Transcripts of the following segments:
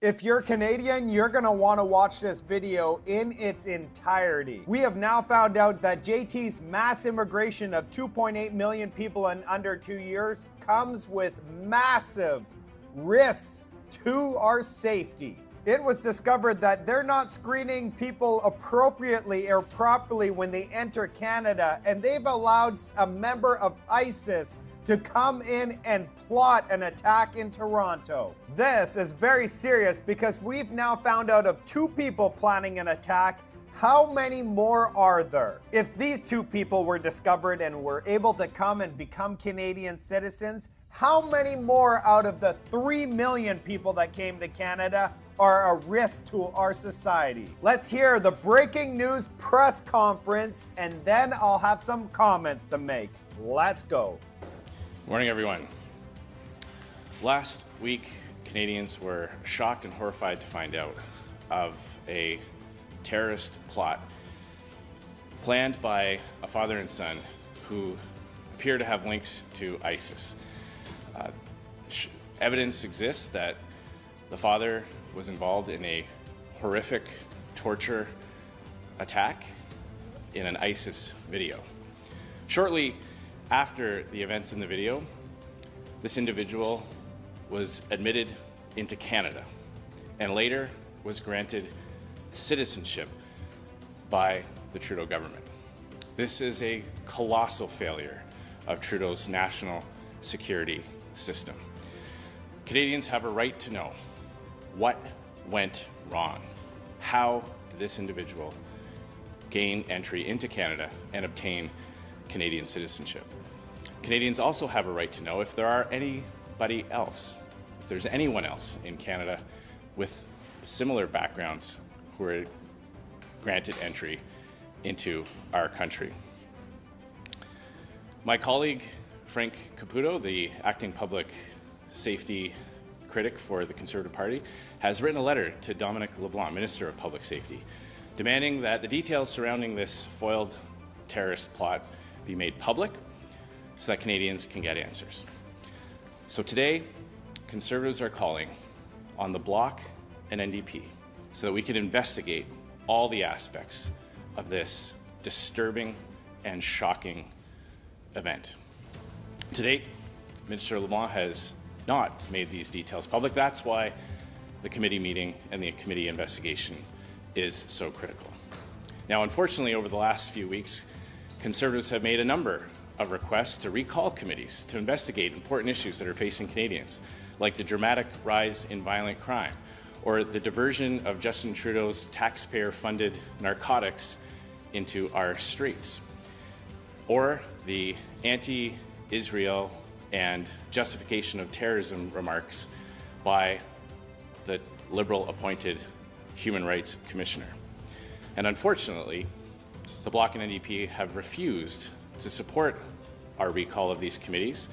If you're Canadian, you're gonna wanna watch this video in its entirety. We have now found out that JT's mass immigration of 2.8 million people in under 2 years comes with massive risks to our safety. It was discovered that they're not screening people appropriately or properly when they enter Canada, and they've allowed a member of ISIS to come in and plot an attack in Toronto. This is very serious because we've now found out of 2 people planning an attack. How many more are there? If these 2 people were discovered and were able to come and become Canadian citizens, how many more out of the 3 million people that came to Canada are a risk to our society? Let's hear the breaking news press conference, and then I'll have some comments to make. Let's go. Morning, everyone. Last week, Canadians were shocked and horrified to find out of a terrorist plot planned by a father and son who appear to have links to ISIS. Evidence exists that the father was involved in a horrific torture attack in an ISIS video. Shortly after the events in the video, this individual was admitted into Canada and later was granted citizenship by the Trudeau government. This is a colossal failure of Trudeau's national security system. Canadians have a right to know what went wrong. How did this individual gain entry into Canada and obtain Canadian citizenship? Canadians also have a right to know if there are anybody else, if there's anyone else in Canada with similar backgrounds who are granted entry into our country. My colleague, Frank Caputo, the acting public safety critic for the Conservative Party, has written a letter to Dominic LeBlanc, Minister of Public Safety, demanding that the details surrounding this foiled terrorist plot be made public so that Canadians can get answers. So today, Conservatives are calling on the Bloc and NDP so that we can investigate all the aspects of this disturbing and shocking event. To date, Minister LeBlanc has not made these details public. That's why the committee meeting and the committee investigation is so critical. Now, unfortunately, over the last few weeks, Conservatives have made a number of requests to recall committees to investigate important issues that are facing Canadians, like the dramatic rise in violent crime, or the diversion of Justin Trudeau's taxpayer-funded narcotics into our streets, or the anti-Israel and justification of terrorism remarks by the Liberal-appointed Human Rights Commissioner. And unfortunately, the Bloc and NDP have refused to support our recall of these committees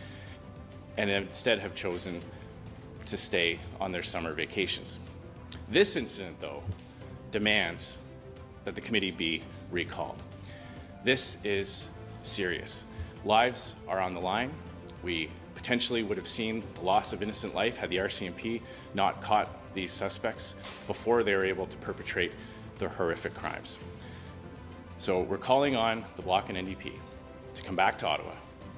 and instead have chosen to stay on their summer vacations. This incident, though, demands that the committee be recalled. This is serious. Lives are on the line. We potentially would have seen the loss of innocent life had the RCMP not caught these suspects before they were able to perpetrate their horrific crimes. So we're calling on the Bloc and NDP to come back to Ottawa,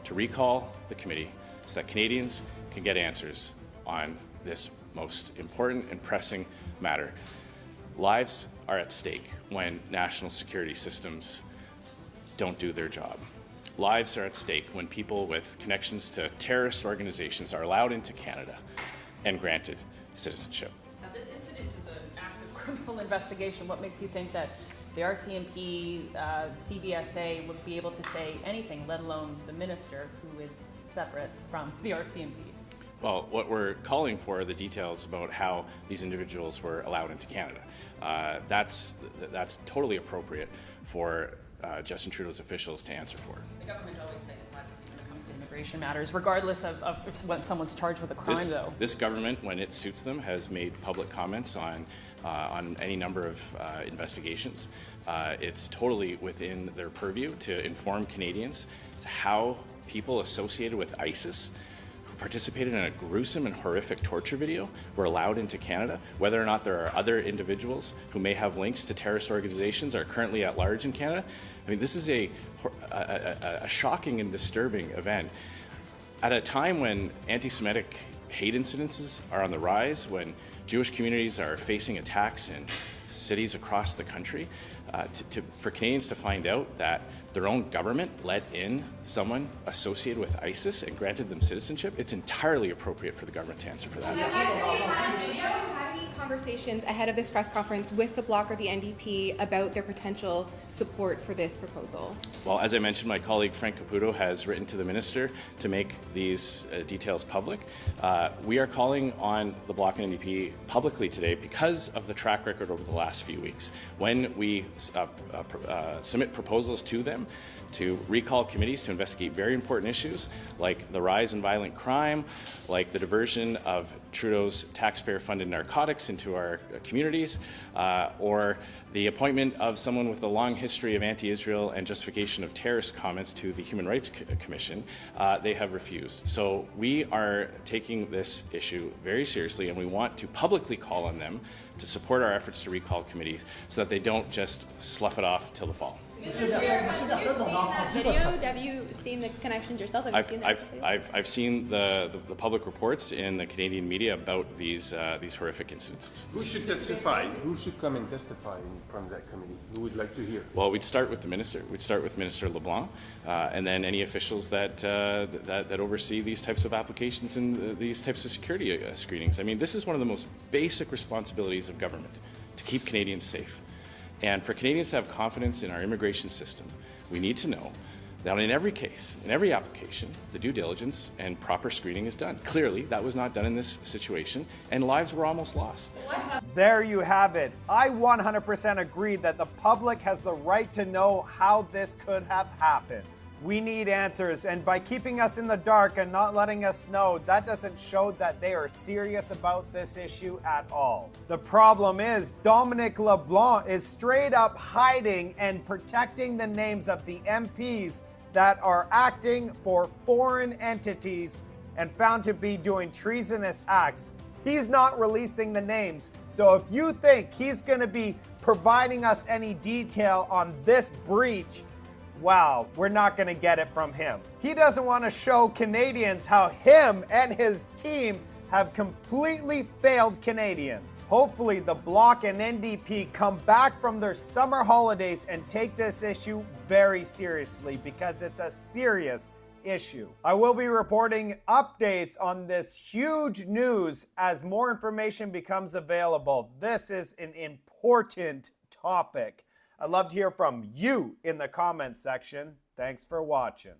to recall the committee so that Canadians can get answers on this most important and pressing matter. Lives are at stake when national security systems don't do their job. Lives are at stake when people with connections to terrorist organizations are allowed into Canada and granted citizenship. Now, this incident is an active criminal investigation. What makes you think that the RCMP, CBSA would be able to say anything, let alone the minister, who is separate from the RCMP? Well, what we're calling for are the details about how these individuals were allowed into Canada. That's totally appropriate for Justin Trudeau's officials to answer for. The government always cites privacy when it comes to immigration matters, regardless of when someone's charged with a crime, though. This government, when it suits them, has made public comments on any number of investigations. It's totally within their purview to inform Canadians as to how people associated with ISIS participated in a gruesome and horrific torture video were allowed into Canada. Whether or not there are other individuals who may have links to terrorist organizations are currently at large in Canada. I mean, this is a shocking and disturbing event. At a time when anti-Semitic hate incidences are on the rise, when Jewish communities are facing attacks in cities across the country, for Canadians to find out that their own government let in someone associated with ISIS and granted them citizenship, it's entirely appropriate for the government to answer for that. Have you had any conversations ahead of this press conference with the Bloc or the NDP about their potential support for this proposal? Well, as I mentioned, my colleague Frank Caputo has written to the minister to make these details public. We are calling on the Bloc and NDP publicly today because of the track record over the last few weeks. When we submit proposals to them to recall committees to investigate very important issues like the rise in violent crime, like the diversion of Trudeau's taxpayer-funded narcotics into our communities, or the appointment of someone with a long history of anti-Israel and justification of terrorist comments to the Human Rights Commission, they have refused. So we are taking this issue very seriously, and we want to publicly call on them to support our efforts to recall committees so that they don't just slough it off till the fall. Have you seen that video? Have you seen the connections yourself? I've seen the public reports in the Canadian media about these horrific incidences. Who should testify? Who should come and testify from that committee? Who would like to hear? Well, we'd start with the minister. We'd start with Minister LeBlanc, and then any officials that oversee these types of applications and these types of security screenings. I mean, this is one of the most basic responsibilities of government, to keep Canadians safe. And for Canadians to have confidence in our immigration system, we need to know that in every case, in every application, the due diligence and proper screening is done. Clearly, that was not done in this situation, and lives were almost lost. There you have it. I 100% agree that the public has the right to know how this could have happened. We need answers, and by keeping us in the dark and not letting us know, that doesn't show that they are serious about this issue at all. The problem is Dominic LeBlanc is straight up hiding and protecting the names of the MPs that are acting for foreign entities and found to be doing treasonous acts. He's not releasing the names. So if you think he's going to be providing us any detail on this breach, wow, we're not going to get it from him. He doesn't want to show Canadians how him and his team have completely failed Canadians. Hopefully the Bloc and NDP come back from their summer holidays and take this issue very seriously, because it's a serious issue. I will be reporting updates on this huge news as more information becomes available. This is an important topic. I'd love to hear from you in the comments section. Thanks for watching.